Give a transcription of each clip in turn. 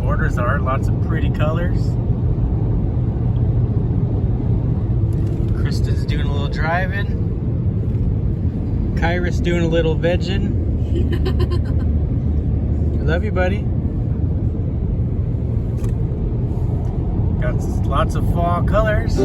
borders are. Lots of pretty colors. Kristen's doing a little driving. Kyra's doing a little vegging. I love you, buddy. Got lots of fall colors.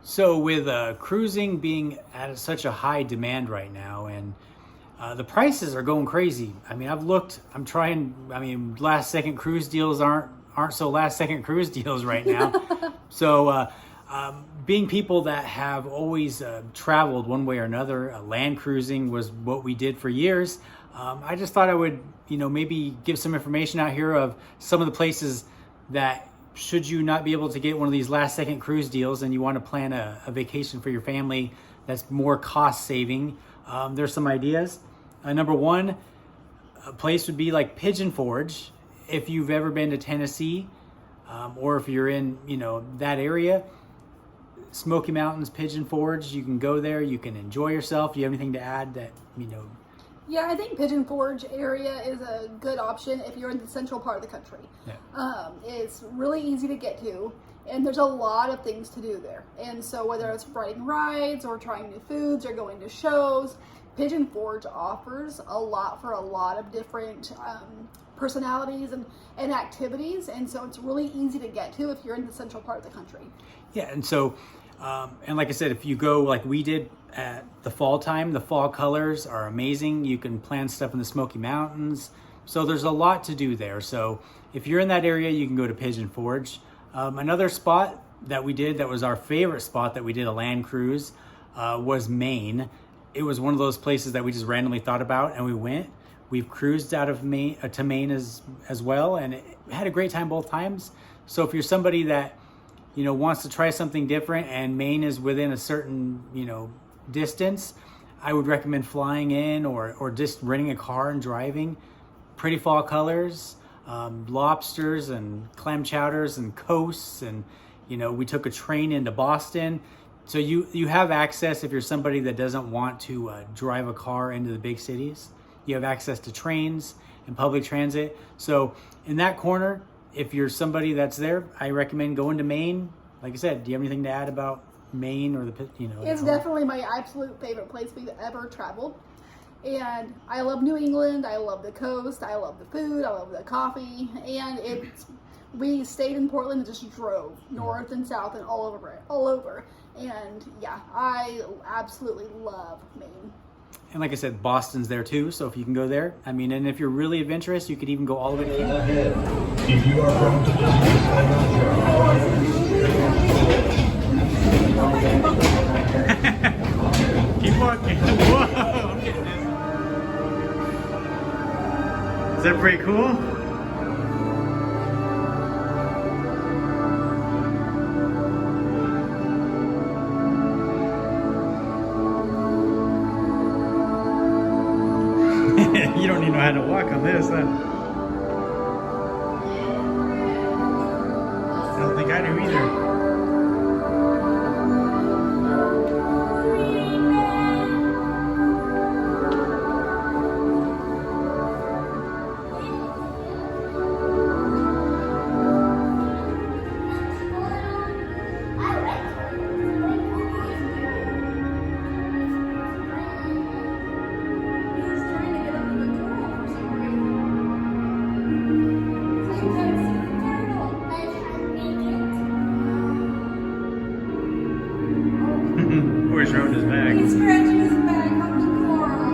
So with cruising being at such a high demand right now, and the prices are going crazy. I mean, last second cruise deals aren't so last second cruise deals right now. So being people that have always traveled one way or another, land cruising was what we did for years. I just thought I would, maybe give some information out here of some of the places that, should you not be able to get one of these last second cruise deals and you want to plan a vacation for your family that's more cost saving, there's some ideas. Number one, a place would be like Pigeon Forge. If you've ever been to Tennessee, or if you're in, that area, Smoky Mountains, Pigeon Forge, you can go there, you can enjoy yourself. Do you have anything to add that, Yeah, I think Pigeon Forge area is a good option if you're in the central part of the country. Yeah. It's really easy to get to, and there's a lot of things to do there. And so whether it's riding rides or trying new foods or going to shows, Pigeon Forge offers a lot for a lot of different personalities and activities. And so it's really easy to get to if you're in the central part of the country. Yeah, and so, and like I said, if you go like we did at the fall time, the fall colors are amazing. You can plan stuff in the Smoky Mountains. So there's a lot to do there. So if you're in that area, you can go to Pigeon Forge. Another spot that we did that was our favorite spot that we did a land cruise was Maine. It was one of those places that we just randomly thought about and we went. We've cruised out of Maine to Maine as well, and had a great time both times. So if you're somebody that, wants to try something different and Maine is within a certain, distance, I would recommend flying in or just renting a car and driving. Pretty fall colors, lobsters and clam chowders and coasts, and we took a train into Boston. So you have access if you're somebody that doesn't want to drive a car into the big cities. You have access to trains and public transit. So in that corner, if you're somebody that's there, I recommend going to Maine. Like I said, do you have anything to add about Maine or It's definitely my absolute favorite place we've ever traveled. And I love New England. I love the coast. I love the food. I love the coffee. And we stayed in Portland and just drove north and south and all over. And yeah, I absolutely love Maine. And like I said, Boston's there too, so if you can go there, and if you're really adventurous, you could even go all the way to England. If you are from Keep walking. Whoa, I'm getting this. Is that pretty cool? You don't even know how to walk on this, huh? I don't think I do either. He's rubbing his back. He's scratching his back on the coral.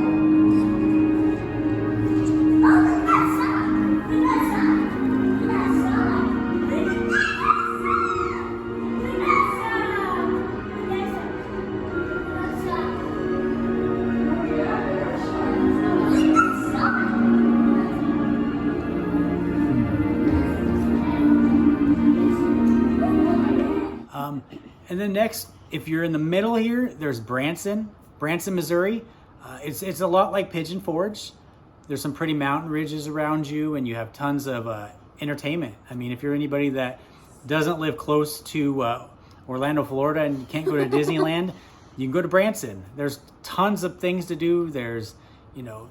Oh, look at that sock. Look at that sock. Look at that sock. Look at that sock. Look at that sock. Look at that sock. And then next, if you're in the middle here, there's Branson, Missouri. It's a lot like Pigeon Forge. There's some pretty mountain ridges around you, and you have tons of entertainment. I mean, if you're anybody that doesn't live close to Orlando, Florida, and you can't go to Disneyland, you can go to Branson. There's tons of things to do. There's, you know,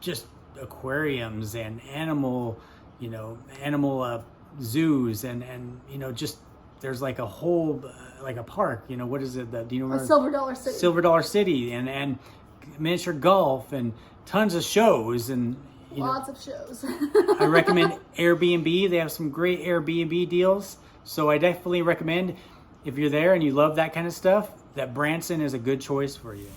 just aquariums and animal zoos and you know, just there's like a whole like a park. You know, what is it? Do you remember? Silver Dollar City. Silver Dollar City and miniature golf and tons of shows and lots of shows. I recommend Airbnb. They have some great Airbnb deals. So I definitely recommend, if you're there and you love that kind of stuff, that Branson is a good choice for you.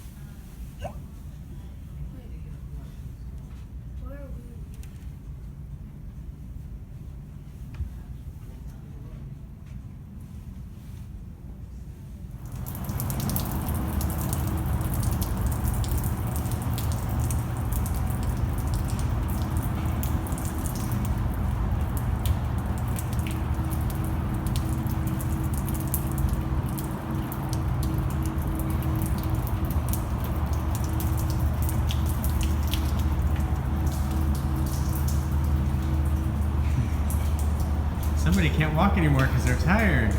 Somebody can't walk anymore because they're tired.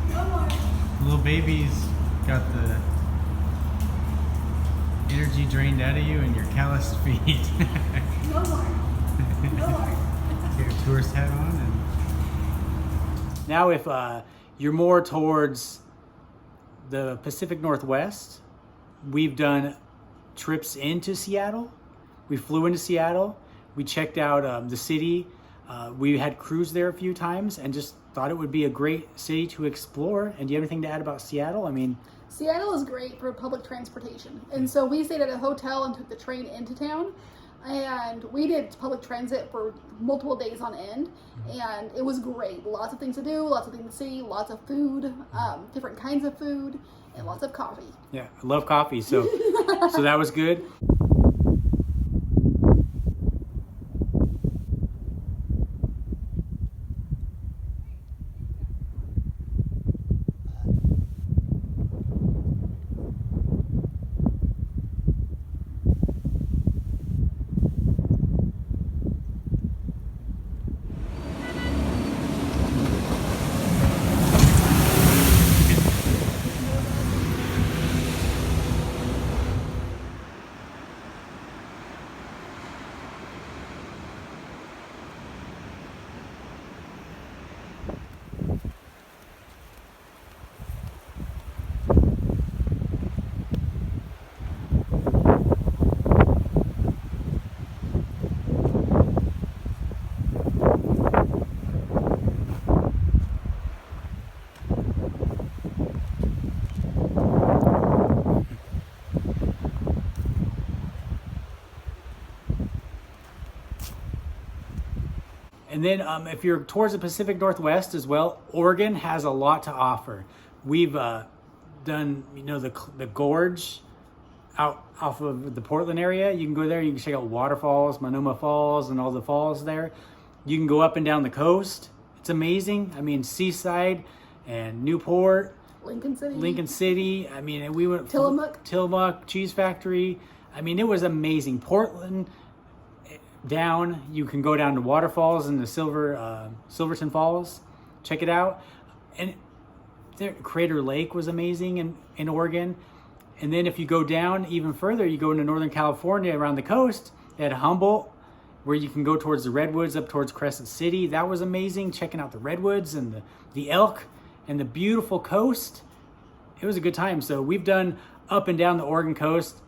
No more. The little baby's got the energy drained out of you and your calloused feet. No more. No more. Get your tourist hat on and Now, if you're more towards the Pacific Northwest, we've done trips into Seattle. We flew into Seattle. We checked out the city. We had cruised there a few times and just thought it would be a great city to explore. And do you have anything to add about Seattle? I mean, Seattle is great for public transportation. And so we stayed at a hotel and took the train into town. And we did public transit for multiple days on end. And it was great. Lots of things to do, lots of things to see, lots of food, different kinds of food, and lots of coffee. yeah, I love coffee. So that was good. And then if you're towards the Pacific Northwest as well, Oregon has a lot to offer. We've done, you know, the gorge out off of the Portland area. You can go there, you can check out Waterfalls, Monoma Falls, and all the falls there. You can go up and down the coast. It's amazing. I mean, Seaside and Newport, Lincoln City. I mean, we went Tillamook Cheese Factory. I mean, it was amazing. Portland down. You can go down to Waterfalls and the Silverton Falls. Check it out. And there, Crater Lake was amazing in Oregon. And then if you go down even further, you go into Northern California around the coast at Humboldt, where you can go towards the Redwoods, up towards Crescent City. That was amazing, checking out the Redwoods and the elk and the beautiful coast. It was a good time. So we've done up and down the Oregon coast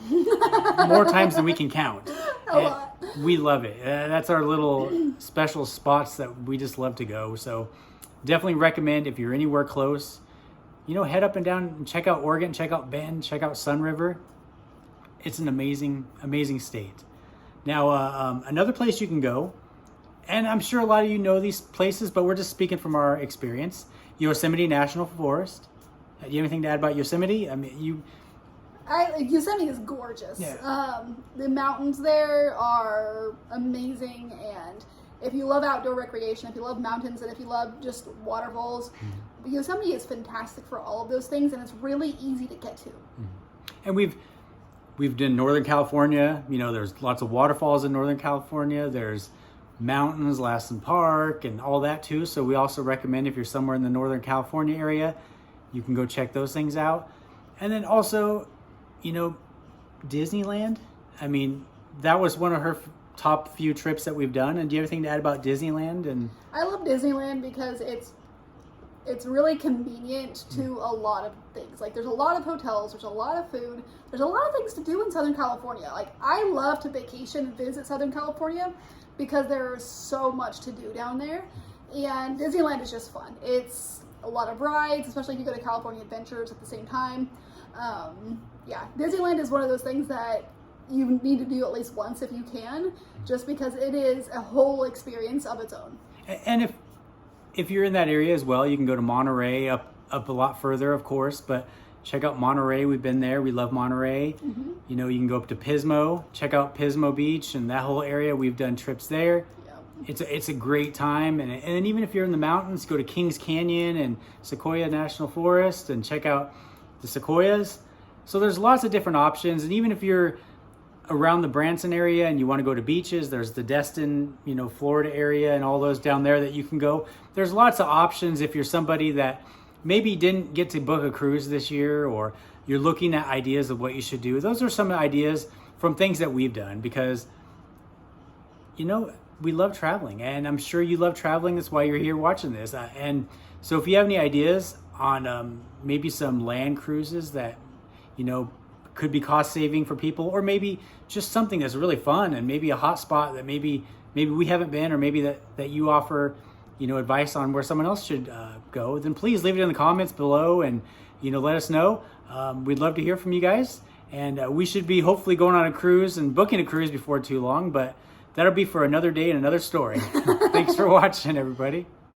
more times than we can count. A lot. We love it. That's our little special spots that we just love to go. So definitely recommend, if you're anywhere close, you know, head up and down and check out Oregon, check out Bend, check out Sun River. It's an amazing, amazing state. Now, another place you can go, and I'm sure a lot of you know these places, but we're just speaking from our experience, Yosemite National Forest. Do you have anything to add about Yosemite? I mean, Yosemite is gorgeous. Yeah. The mountains there are amazing, and if you love outdoor recreation, if you love mountains, and if you love just waterfalls, Yosemite is fantastic for all of those things, and it's really easy to get to. And we've done Northern California. You know, there's lots of waterfalls in Northern California. There's mountains, Lassen Park, and all that too. So we also recommend if you're somewhere in the Northern California area, you can go check those things out. And then also, you know, Disneyland. I mean, that was one of her top few trips that we've done. And do you have anything to add about Disneyland? And I love Disneyland because it's really convenient to a lot of things. Like, there's a lot of hotels, there's a lot of food, there's a lot of things to do in Southern California. Like, I love to vacation and visit Southern California because there's so much to do down there. And Disneyland is just fun. It's a lot of rides, especially if you go to California Adventures at the same time. Yeah, Disneyland is one of those things that you need to do at least once if you can, just because it is a whole experience of its own. And if you're in that area as well, you can go to Monterey, up a lot further, of course, but check out Monterey. We've been there. We love Monterey. Mm-hmm. You know, you can go up to Pismo, check out Pismo Beach and that whole area. We've done trips there. Yeah. It's a great time. And then even if you're in the mountains, go to Kings Canyon and Sequoia National Forest and check out the sequoias. So there's lots of different options. And even if you're around the Branson area and you want to go to beaches, there's the Destin, you know, Florida area and all those down there that you can go. There's lots of options if you're somebody that maybe didn't get to book a cruise this year, or you're looking at ideas of what you should do. Those are some ideas from things that we've done because, you know, we love traveling, and I'm sure you love traveling. That's why you're here watching this. And so if you have any ideas on maybe some land cruises that, you know, could be cost saving for people, or maybe just something that's really fun and maybe a hot spot that maybe we haven't been, or maybe that you offer, you know, advice on where someone else should go, then please leave it in the comments below and, you know, let us know. We'd love to hear from you guys, and we should be hopefully going on a cruise and booking a cruise before too long, but that'll be for another day and another story. Thanks for watching, everybody.